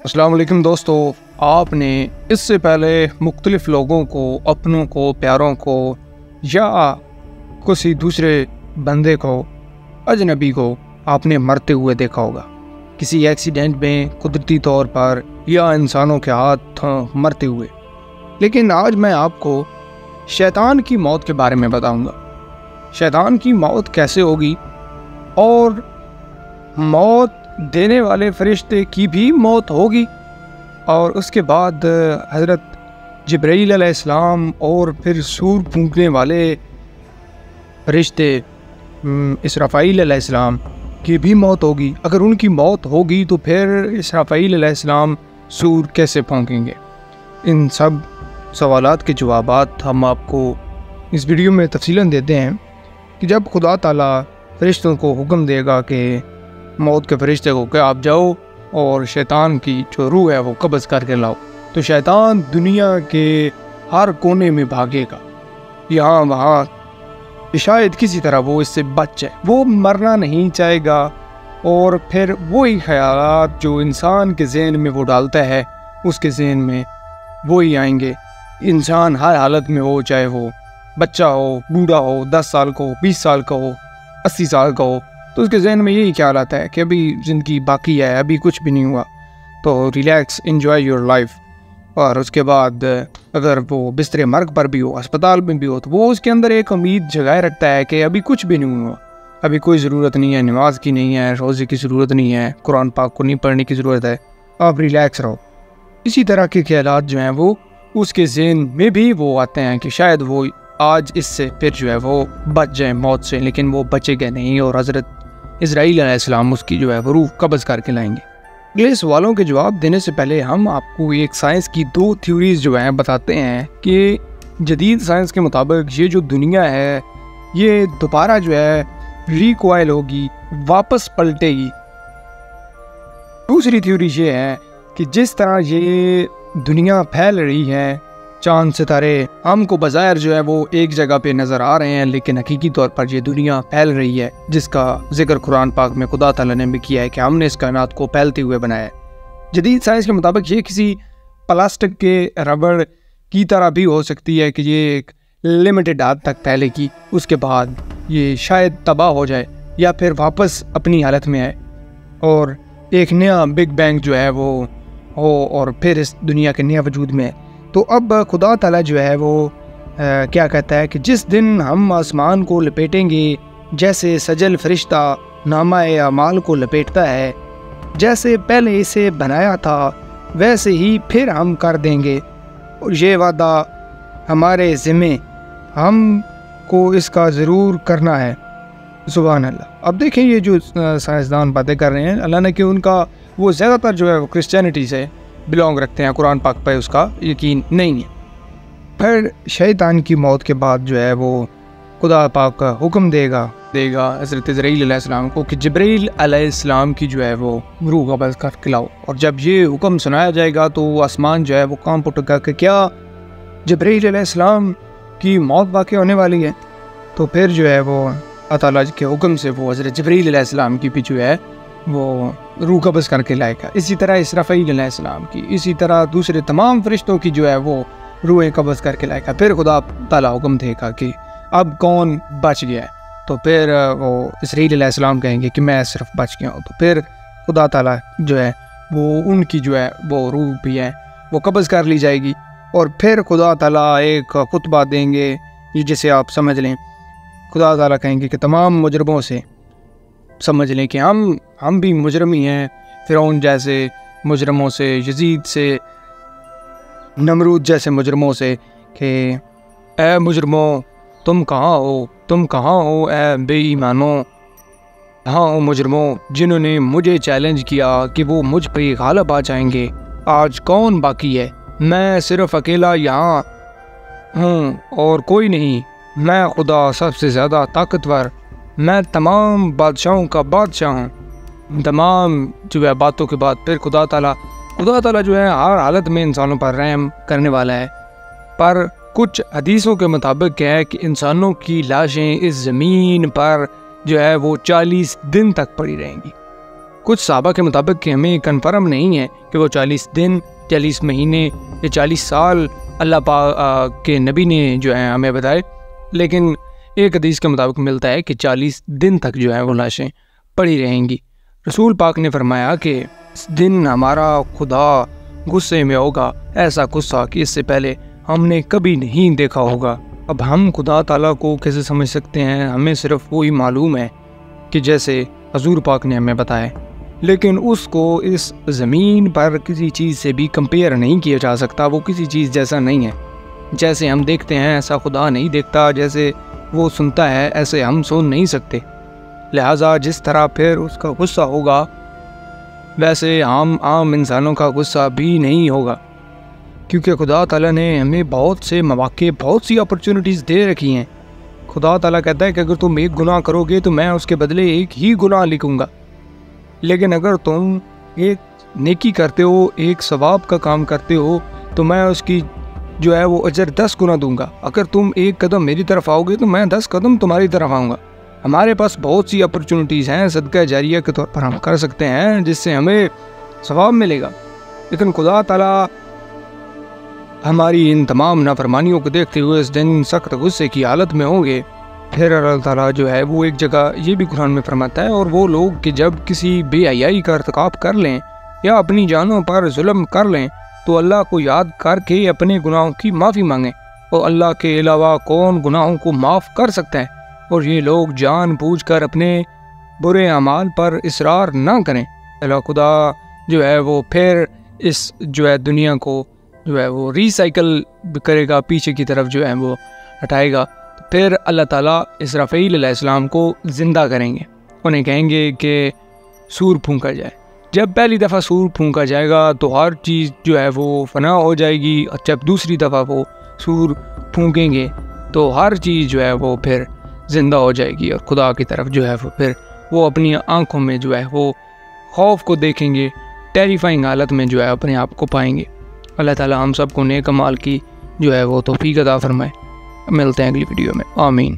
السلام علیکم دوستو، آپ نے اس سے پہلے مختلف لوگوں کو، اپنوں کو، پیاروں کو یا کسی دوسرے بندے کو، اجنبی کو آپ نے مرتے ہوئے دیکھا ہوگا، کسی ایکسیڈنٹ میں، قدرتی طور پر یا انسانوں کے ہاتھوں مرتے ہوئے۔ لیکن آج میں آپ کو شیطان کی موت کے بارے میں بتاؤں گا۔ شیطان کی موت کیسے ہوگی اور موت دینے والے فرشتے کی بھی موت ہوگی، اور اس کے بعد حضرت جبرائیل علیہ السلام اور پھر سور پھونکنے والے فرشتے اسرافیل علیہ السلام کی بھی موت ہوگی۔ اگر ان کی موت ہوگی تو پھر اسرافیل علیہ السلام سور کیسے پھونکیں گے؟ ان سب سوالات کے جوابات ہم آپ کو اس ویڈیو میں تفصیلاً دیتے ہیں کہ جب خدا تعالیٰ فرشتوں کو حکم دے گا کہ موت کے فرشتے کو کہ آپ جاؤ اور شیطان کی جو روح ہے وہ قبض کر کے لاؤ، تو شیطان دنیا کے ہر کونے میں بھاگے گا، یہاں وہاں، شاید کسی طرح وہ اس سے بچ جائے۔ وہ مرنا نہیں چاہے گا، اور پھر وہی خیالات جو انسان کے ذہن میں وہ ڈالتا ہے، اس کے ذہن میں وہی آئیں گے۔ انسان ہر حالت میں ہو، چاہے وہ بچہ ہو، بوڑھا ہو، 10 سال کا ہو، 20 سال کا ہو، 80 سال کا ہو، تو اس کے ذہن میں یہی خیال آتا ہے کہ ابھی زندگی باقی ہے، ابھی کچھ بھی نہیں ہوا، تو ریلیکس، انجوائے یور لائف۔ اور اس کے بعد اگر وہ بستر مرگ پر بھی ہو، ہسپتال میں بھی ہو، تو وہ اس کے اندر ایک امید جگائے رکھتا ہے کہ ابھی کچھ بھی نہیں ہوا، ابھی کوئی ضرورت نہیں ہے، نماز کی نہیں ہے، روزے کی ضرورت نہیں ہے، قرآن پاک کو نہیں پڑھنے کی ضرورت ہے، آپ ریلیکس رہو۔ اسی طرح کے خیالات جو ہیں وہ اس کے ذہن میں بھی وہ آتے ہیں کہ شاید وہ آج اس سے پھر جو ہے وہ بچ جائیں موت سے، لیکن وہ بچے گا نہیں، اور حضرت اسرائیل علیہ السلام اس کی جو ہے وہ روح قبض کر کے لائیں گے۔ اگلے سوالوں کے جواب دینے سے پہلے ہم آپ کو ایک سائنس کی 2 تھیوریز جو ہیں بتاتے ہیں کہ جدید سائنس کے مطابق یہ جو دنیا ہے یہ دوبارہ جو ہے ریکوائل ہوگی، واپس پلٹے گی۔ دوسری تھیوری یہ ہے کہ جس طرح یہ دنیا پھیل رہی ہے، چاند ستارے ہم کو بظاہر جو ہے وہ ایک جگہ پہ نظر آ رہے ہیں، لیکن حقیقی طور پر یہ دنیا پھیل رہی ہے، جس کا ذکر قرآن پاک میں خدا تعالیٰ نے بھی کیا ہے کہ ہم نے اس کائنات کو پھیلتے ہوئے بنایا ہے۔ جدید سائنس کے مطابق یہ کسی پلاسٹک کے ربڑ کی طرح بھی ہو سکتی ہے کہ یہ ایک لمیٹڈ حد تک پھیلے گی، اس کے بعد یہ شاید تباہ ہو جائے یا پھر واپس اپنی حالت میں آئے، اور ایک نیا بگ بینگ جو ہے وہ ہو، اور پھر اس دنیا کے نیا وجود میں ہے۔ تو اب خدا تعالیٰ جو ہے وہ کیا کہتا ہے کہ جس دن ہم آسمان کو لپیٹیں گے، جیسے سجل فرشتہ نامہ اعمال کو لپیٹتا ہے، جیسے پہلے اسے بنایا تھا ویسے ہی پھر ہم کر دیں گے، اور یہ وعدہ ہمارے ذمے، ہم کو اس کا ضرور کرنا ہے۔ سبحان اللہ۔ اب دیکھیں یہ جو سائنسدان باتیں کر رہے ہیں، اللہ نے کہ ان کا وہ زیادہ تر جو ہے وہ کرسچینٹی سے بلانگ رکھتے ہیں، قرآن پاک پہ اس کا یقین نہیں ہے۔ پھر شیطان کی موت کے بعد جو ہے وہ خدا پاک کا حکم دے گا حضرت جبرائیل علیہ السلام کو کہ جبرائیل علیہ السلام کی جو ہے وہ روح قبض کر کے لاؤ، اور جب یہ حکم سنایا جائے گا تو آسمان جو ہے وہ کانپ اٹھے گا کہ کیا جبرائیل علیہ السلام کی موت واقع ہونے والی ہے؟ تو پھر جو ہے وہ اللہ تعالیٰ کے حکم سے وہ حضرت جبرائیل علیہ السلام کی بھی جو ہے وہ روح قبض کر کے لائے گا۔ اسی طرح اسرافیل علیہ السلام کی، اسی طرح دوسرے تمام فرشتوں کی جو ہے وہ روحیں قبض کر کے لائے گا۔ پھر خدا تعالیٰ حکم دے گا کہ اب کون بچ گیا ہے، تو پھر وہ اسرائیل علیہ السلام کہیں گے کہ میں صرف بچ گیا ہوں، تو پھر خدا تعالیٰ جو ہے وہ ان کی جو ہے وہ روح بھی ہے وہ قبض کر لی جائے گی، اور پھر خدا تعالیٰ ایک خطبہ دیں گے جسے آپ سمجھ لیں، خدا تعالیٰ کہیں گے کہ تمام مجرموں سے سمجھ لیں کہ ہم بھی مجرم ہی ہیں، فرعون جیسے مجرموں سے، یزید سے، نمرود جیسے مجرموں سے، کہ اے مجرموں تم کہاں ہو اے بے ایمانوں، کہاں ہو مجرموں جنہوں نے مجھے چیلنج کیا کہ وہ مجھ پہ غالب آ جائیں گے؟ آج کون باقی ہے؟ میں صرف اکیلا یہاں ہوں اور کوئی نہیں، میں خدا سب سے زیادہ طاقتور، میں تمام بادشاہوں کا بادشاہ ہوں۔ تمام جو ہے باتوں کے بعد پھر خدا تعالیٰ جو ہے ہر حالت میں انسانوں پر رحم کرنے والا ہے، پر کچھ حدیثوں کے مطابق کیا ہے کہ انسانوں کی لاشیں اس زمین پر جو ہے وہ 40 دن تک پڑی رہیں گی۔ کچھ صحابہ کے مطابق کہ ہمیں کنفرم نہیں ہے کہ وہ 40 دن 40 مہینے یا 40 سال اللہ پاک کے نبی نے جو ہے ہمیں بتائے، لیکن ایک حدیث کے مطابق ملتا ہے کہ 40 دن تک جو ہے وہ لاشیں پڑی رہیں گی۔ رسول پاک نے فرمایا کہ اس دن ہمارا خدا غصے میں ہوگا، ایسا غصہ کہ اس سے پہلے ہم نے کبھی نہیں دیکھا ہوگا۔ اب ہم خدا تعالیٰ کو کیسے سمجھ سکتے ہیں؟ ہمیں صرف وہی معلوم ہے کہ جیسے حضور پاک نے ہمیں بتایا، لیکن اس کو اس زمین پر کسی چیز سے بھی کمپیئر نہیں کیا جا سکتا۔ وہ کسی چیز جیسا نہیں ہے، جیسے ہم دیکھتے ہیں ایسا خدا نہیں دیکھتا، جیسے وہ سنتا ہے ایسے ہم سن نہیں سکتے۔ لہٰذا جس طرح پھر اس کا غصہ ہوگا ویسے عام انسانوں کا غصہ بھی نہیں ہوگا، کیونکہ خدا تعالیٰ نے ہمیں بہت سے مواقع، بہت سی اپرچونٹیز دے رکھی ہیں۔ خدا تعالیٰ کہتا ہے کہ اگر تم ایک گناہ کرو گے تو میں اس کے بدلے ایک ہی گناہ لکھوں گا، لیکن اگر تم ایک نیکی کرتے ہو، ایک ثواب کا کام کرتے ہو تو میں اس کی جو ہے وہ اجر 10 گنا دوں گا۔ اگر تم ایک قدم میری طرف آؤ گے تو میں 10 قدم تمہاری طرف آؤں گا۔ ہمارے پاس بہت سی اپرچونٹیز ہیں صدقہ جاریہ کے طور پر ہم کر سکتے ہیں جس سے ہمیں ثواب ملے گا، لیکن خدا تعالیٰ ہماری ان تمام نافرمانیوں کو دیکھتے ہوئے اس دن سخت غصے کی حالت میں ہوں گے۔ پھر اللہ تعالیٰ جو ہے وہ ایک جگہ یہ بھی قرآن میں فرماتا ہے، اور وہ لوگ کہ جب کسی بے حیائی کا ارتکاب کر لیں یا اپنی جانوں پر ظلم کر لیں تو اللہ کو یاد کر کے اپنے گناہوں کی معافی مانگیں، اور اللہ کے علاوہ کون گناہوں کو معاف کر سکتا ہے، اور یہ لوگ جان بوجھ کر اپنے برے اعمال پر اصرار نہ کریں۔ اللہ خدا جو ہے وہ پھر اس جو ہے دنیا کو جو ہے وہ ریسائیکل کرے گا، پیچھے کی طرف جو ہے وہ ہٹائے گا۔ پھر اللہ تعالیٰ اسرافیل علیہ السلام کو زندہ کریں گے، انہیں کہیں گے کہ سور پھونکا جائے۔ جب پہلی دفعہ سور پھونکا جائے گا تو ہر چیز جو ہے وہ فنا ہو جائے گی، اور جب دوسری دفعہ وہ سور پھونکیں گے تو ہر چیز جو ہے وہ پھر زندہ ہو جائے گی، اور خدا کی طرف جو ہے وہ پھر وہ اپنی آنکھوں میں جو ہے وہ خوف کو دیکھیں گے، ٹیریفائنگ حالت میں جو ہے اپنے آپ کو پائیں گے۔ اللہ تعالیٰ ہم سب کو نیک اعمال کی جو ہے وہ توفیق عطا فرمائے۔ ملتے ہیں اگلی ویڈیو میں، آمین۔